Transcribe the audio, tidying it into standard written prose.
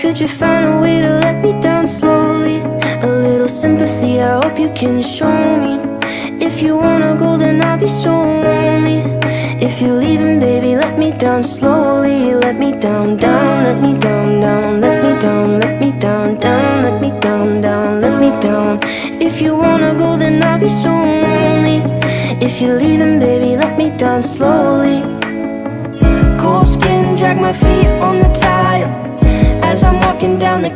Could you find a way to let me down slowly? A little sympathy, I hope you can show me. If you wanna go, then I'll be so lonely. If you're leaving, baby, let me down slowly. Let me down, down, let me down, down. Let me down, let me down, down. Let me down, down, let me down. If you wanna go, then I'll be so lonely. If you're leaving, baby, let me down slowly. Cold skin, drag my feet on the tile as I'm walking down the